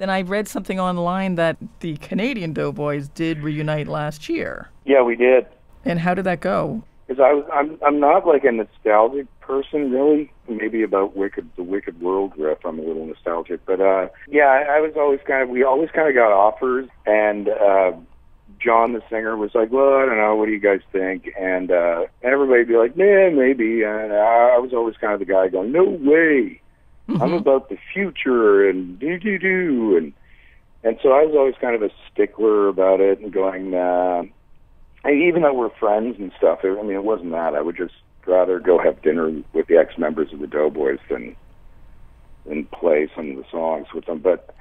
Then I read something online that the Canadian Doughboys did reunite last year. Yeah, we did. And how did that go? Because I'm not like a nostalgic person, really. Maybe about the Wicked World riff, I'm a little nostalgic. But yeah, I was always we always kind of got offers, and John, the singer, was like, well, I don't know, what do you guys think? And everybody'd be like, nah, maybe. And I was always kind of the guy going, no way. Mm-hmm. I'm about the future and do. And so I was always kind of a stickler about it and going, even though we're friends and stuff, it wasn't that. I would just rather go have dinner with the ex-members of the Doughboys than play some of the songs with them. But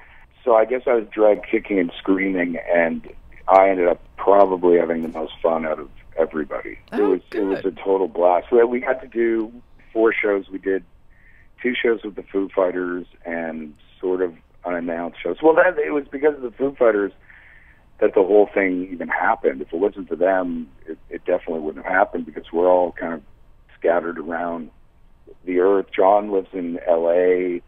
so I guess I was dragged kicking and screaming, and I ended up probably having the most fun out of everybody. It was a total blast. We got to do 4 shows. We did 2 shows with the Foo Fighters and sort of unannounced shows. Well, it was because of the Foo Fighters that the whole thing even happened. If it wasn't for them, it definitely wouldn't have happened, because we're all kind of scattered around the earth. John lives in L.A.,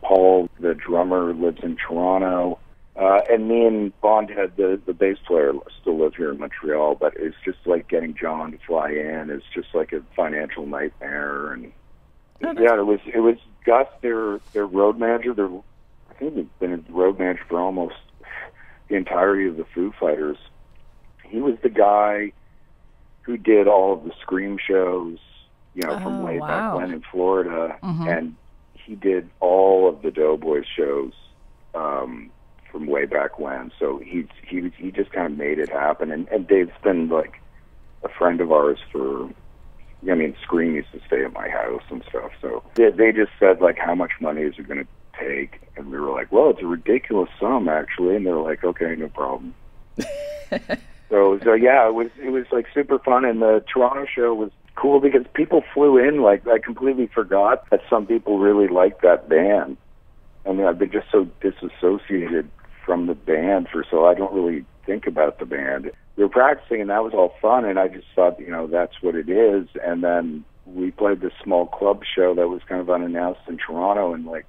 Paul, the drummer, lives in Toronto, and me and Bondhead, the bass player, still live here in Montreal, but it's just like getting John to fly in. It's just like a financial nightmare. And yeah, it was Gus, their road manager. I think he's been a road manager for almost the entirety of the Foo Fighters. He was the guy who did all of the Scream shows, from way back when in Florida, and he did all of the Doughboys shows from way back when. So he just kind of made it happen. And Dave's been like a friend of ours for. Scream used to stay at my house and stuff. So they just said, like, how much money is it going to take? And we were like, well, it's a ridiculous sum, actually. And they were like, okay, no problem. so yeah, it was like super fun. And the Toronto show was cool because people flew in. Like, I completely forgot that some people really liked that band. I've been just so disassociated from the band so I don't really think about the band. We were practicing, and that was all fun, and I just thought, that's what it is. And then we played this small club show that was kind of unannounced in Toronto, and like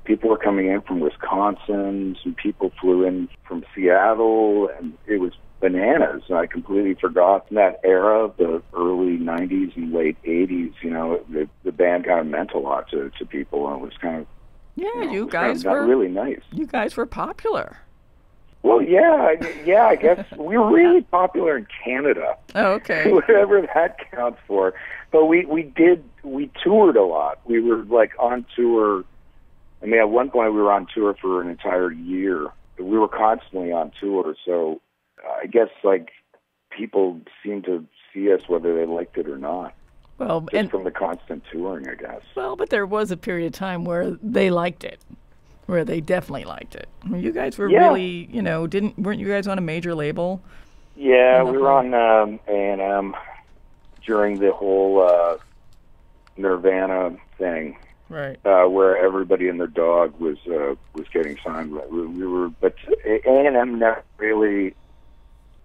people were coming in from Wisconsin, some people flew in from Seattle, and it was bananas. And I completely forgot in that era, the early 90s and late 80s, the band kind of meant a lot to people, and it was kind of, you guys were really nice. You guys were popular. Well, yeah, I guess we were really popular in Canada. Oh, okay. Whatever that counts for. But we toured a lot. We were like on tour. At one point we were on tour for an entire year. We were constantly on tour, so I guess like people seem to see us whether they liked it or not. Well, just from the constant touring, I guess. Well, but there was a period of time where they liked it. Where they definitely liked it. You guys were really, weren't you guys on a major label? Yeah, we were on A&M during the whole Nirvana thing, right? Where everybody and their dog was getting signed. But A&M never really,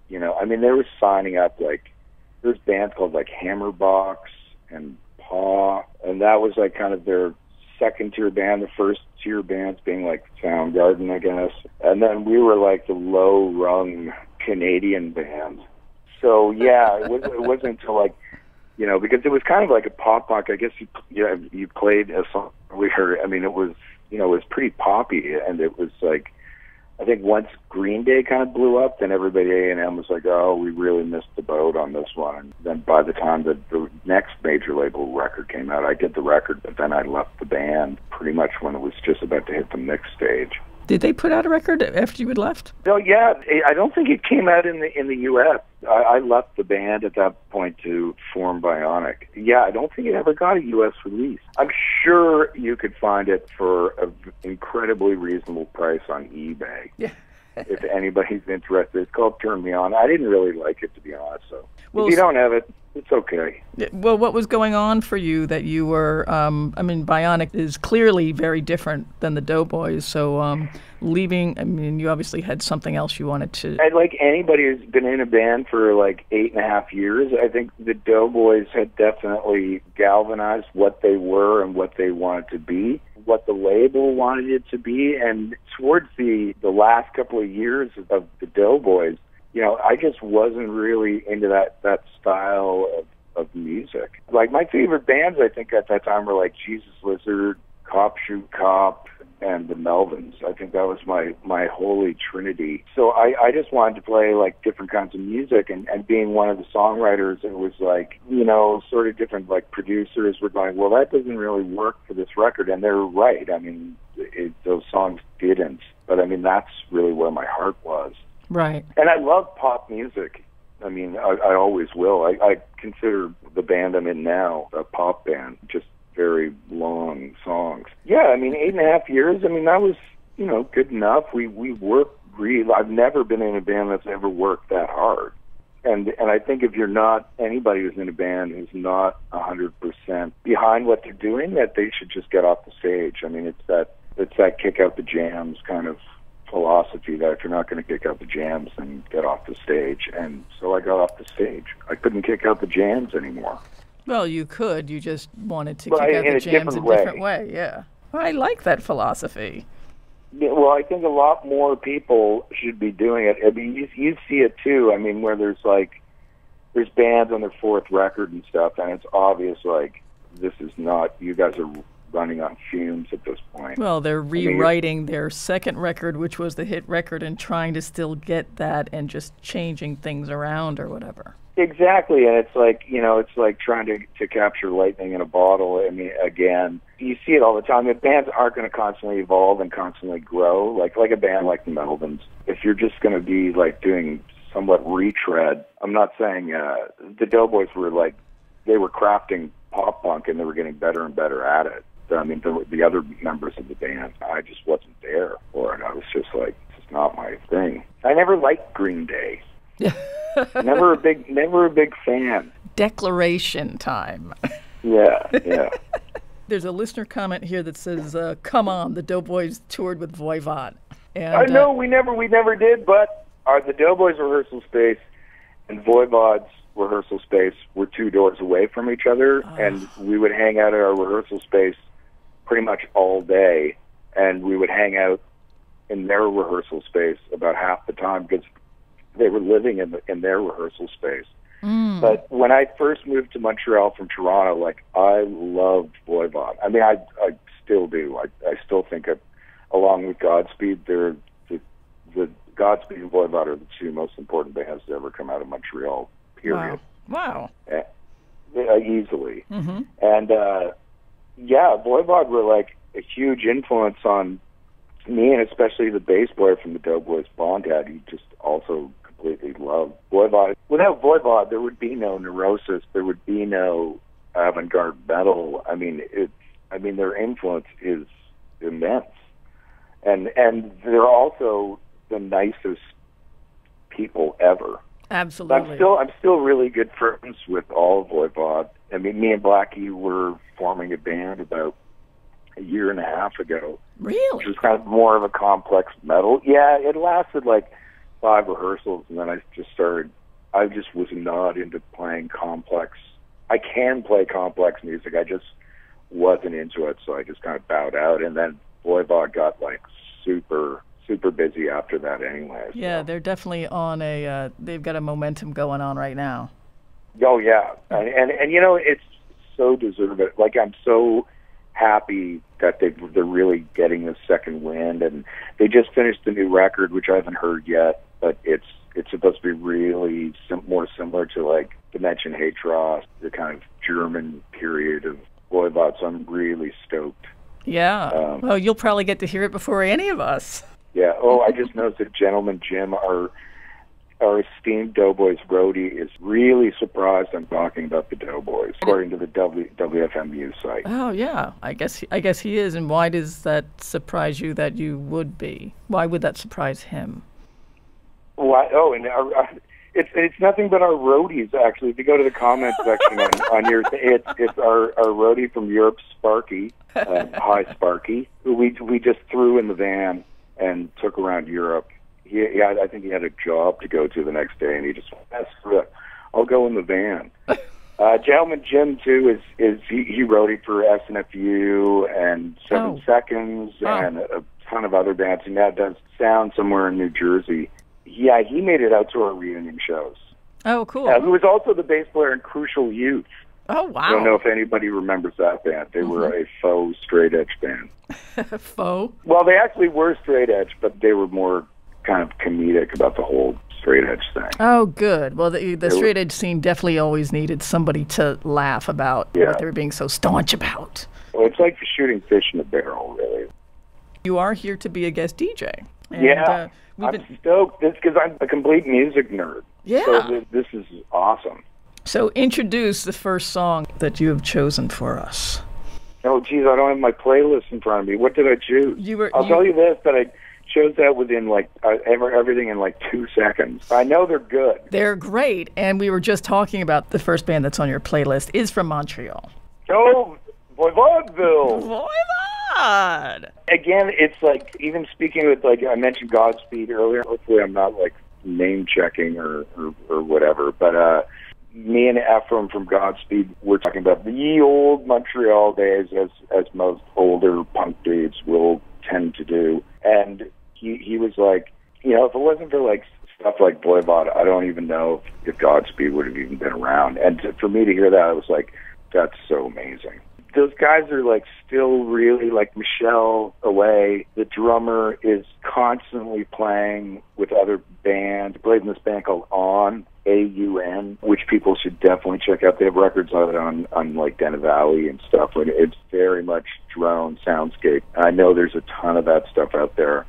they were signing up like there's bands called like Hammerbox and Paw, and that was like kind of their second-tier band, the first-tier bands being like Soundgarden, I guess. And then we were like the low-rung Canadian band. So, yeah, it wasn't until like, because it was kind of like a pop punk. I guess you played a song we heard. It was, it was pretty poppy, and it was like, I think once Green Day kind of blew up, then everybody at A&M was like, oh, we really missed the boat on this one. And then by the time the next major label record came out, I did the record, but then I left the band pretty much when it was just about to hit the mix stage. Did they put out a record after you had left? No, yeah. I don't think it came out in the U.S. I left the band at that point to form Bionic. Yeah, I don't think it ever got a U.S. release. I'm sure you could find it for an incredibly reasonable price on eBay. Yeah. If anybody's interested. It's called Turn Me On. I didn't really like it, to be honest. So if you don't have it, it's okay. Well, what was going on for you that you were, Bionic is clearly very different than the Doughboys, so leaving, you obviously had something else you wanted to... Like anybody who's been in a band for like 8.5 years, I think the Doughboys had definitely galvanized what they were and what they wanted to be. what the label wanted it to be. And towards the last couple of years of the Doughboys, you know, I just wasn't really into that style of music. Like, my favorite bands, I think, at that time were like Jesus Lizard, Cop Shoot Cop, and the Melvins. I think that was my holy trinity. So I just wanted to play like different kinds of music, and being one of the songwriters, it was like, you know, sort of different like producers were going, well, that doesn't really work for this record, and they're right. I mean, those songs didn't, but I mean, that's really where my heart was. Right. And I love pop music. I mean, I always will. I consider the band I'm in now a pop band, just very long songs. Yeah, I mean, 8.5 years, I mean, that was, you know, good enough. We worked really, I've never been in a band that's ever worked that hard. And I think if you're not, anybody who's in a band who's not 100% behind what they're doing, that they should just get off the stage. I mean, it's that kick out the jams kind of philosophy, that if you're not going to kick out the jams, then get off the stage. And so I got off the stage. I couldn't kick out the jams anymore. Well, you could. You just wanted to kick out the jams a different way. Yeah. Well, I like that philosophy. Yeah, well, I think a lot more people should be doing it. I mean, you see it too. I mean, where there's bands on their fourth record and stuff, and it's obvious, like, this is not, you guys are running on fumes at this point. Well, they're rewriting their second record, which was the hit record, and trying to still get that and just changing things around or whatever. Exactly, and it's like, you know, it's like trying to capture lightning in a bottle. I mean, again, you see it all the time. If bands aren't going to constantly evolve and constantly grow, like a band like the Melvins, if you're just going to be like doing somewhat retread, I'm not saying the Doughboys were like, they were crafting pop punk and they were getting better and better at it. I mean, the other members of the band, I just wasn't there for it. I was just like, it's just not my thing. I never liked Green Day. never a big fan. Declaration time. Yeah. There's a listener comment here that says, "Come on, the Doughboys toured with Voivod." And I know we never did, but the Doughboys rehearsal space and Voivod's rehearsal space were 2 doors away from each other, and we would hang out at our rehearsal space pretty much all day, and we would hang out in their rehearsal space about half the time because they were living in their rehearsal space. But when I first moved to Montreal from Toronto, like, I loved Voivod. I mean, I still do. I still think along with Godspeed, the Godspeed and Voivod are the 2 most important bands to ever come out of Montreal, period. Wow. Easily. Mm-hmm. And, Voivod were like a huge influence on me, and especially the bass player from the Doughboys, Bondhead. He just also completely loved Voivod. Without Voivod, there would be no Neurosis. There would be no avant-garde metal. I mean, their influence is immense, and they're also the nicest people ever. Absolutely. I'm still really good friends with all of Voivod. I mean, me and Blackie were forming a band about a year and a half ago. Really? Which was kind of more of a complex metal. Yeah, it lasted like 5 rehearsals, and then I just was not into playing complex. I can play complex music, I just wasn't into it, so I just kind of bowed out, and then Voivod got like super busy after that anyway. So. Yeah, they're definitely on they've got a momentum going on right now. Oh, yeah, and you know, it's so deserved. Like, I'm so happy that they're really getting this second wind, and they just finished the new record, which I haven't heard yet, but it's supposed to be really more similar to like Dimension Hatros, the kind of German period of Voivod, so I'm really stoked. Yeah, well, you'll probably get to hear it before any of us. Yeah, I just noticed that Gentleman Jim, our esteemed Doughboys roadie, is really surprised I'm talking about the Doughboys, according to the WFMU site. Oh, yeah. I guess he is. And why does that surprise you that you would be? Why would that surprise him? Why? Oh, and it's nothing but our roadies, actually. If you go to the comment section on your, it's our roadie from Europe, Sparky. Hi, Sparky, who we just threw in the van and took around Europe. I think he had a job to go to the next day, and he just went, screw it, I'll go in the van. Gentleman Jim too he wrote it for SNFU and 7 Seconds and a ton of other bands, and that does sound somewhere in New Jersey. Yeah, he made it out to our reunion shows. Oh, cool. Who was also the bass player in Crucial Youth. Oh, wow. I don't know if anybody remembers that band. They were a faux straight edge band. Faux? Well, they actually were straight edge, but they were more kind of comedic about the whole straight edge thing. Oh, good. Well, the straight edge scene definitely always needed somebody to laugh about what they were being so staunch about. Well, it's like shooting fish in a barrel, really. You are here to be a guest DJ. And, yeah. I'm stoked. This because I'm a complete music nerd. Yeah. So this is awesome. So introduce the first song that you have chosen for us. Oh, geez, I don't have my playlist in front of me. What did I choose? I'll tell you this, that I chose that within, everything in, 2 seconds. I know they're good. They're great, and we were just talking about the first band that's on your playlist is from Montreal. Oh, Voivodville. Voivod! Again, it's even speaking with, I mentioned Godspeed earlier. Hopefully I'm not, name-checking or whatever, but me and Ephraim from Godspeed were talking about the old Montreal days, as most older punk dudes will tend to do. And he was like, if it wasn't for stuff like Voivod, I don't even know if Godspeed would have even been around. And for me to hear that, I was like, that's so amazing. Those guys are still really Michelle Away. The drummer is constantly playing with other bands. He played in this band called On, AUN, which people should definitely check out. They have records of it on Den Valley and stuff. And it's very much drone soundscape. And I know there's a ton of that stuff out there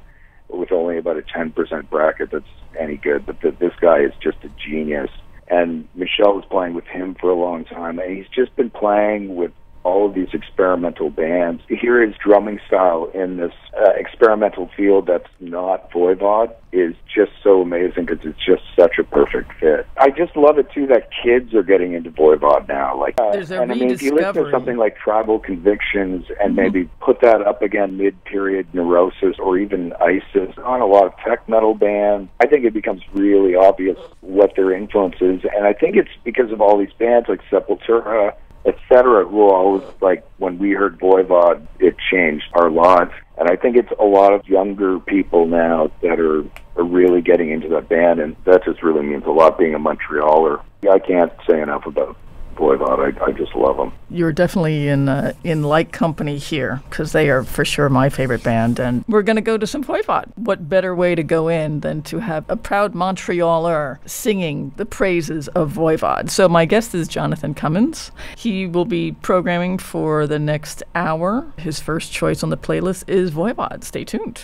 with only about a 10% bracket that's any good. But this guy is just a genius. And Michelle was playing with him for a long time. And he's just been playing with all of these experimental bands. To hear his drumming style in this experimental field that's not Voivod is just so amazing because it's just such a perfect fit. I just love it, too, that kids are getting into Voivod now. There's a and I mean, if you listen to something like Tribal Convictions and maybe put that up again mid-period Neurosis or even ISIS on a lot of tech metal bands, I think it becomes really obvious what their influence is. And I think it's because of all these bands like Sepultura, etc., who always, when we heard Voivod, it changed our lives. And I think it's a lot of younger people now that are really getting into that band, and that just really means a lot being a Montrealer. I can't say enough about Voivod. I just love them. You're definitely in like company here, because they are for sure my favorite band, and we're going to go to some Voivod. What better way to go in than to have a proud Montrealer singing the praises of Voivod? So my guest is Jonathan Cummins. He will be programming for the next hour. His first choice on the playlist is Voivod. Stay tuned.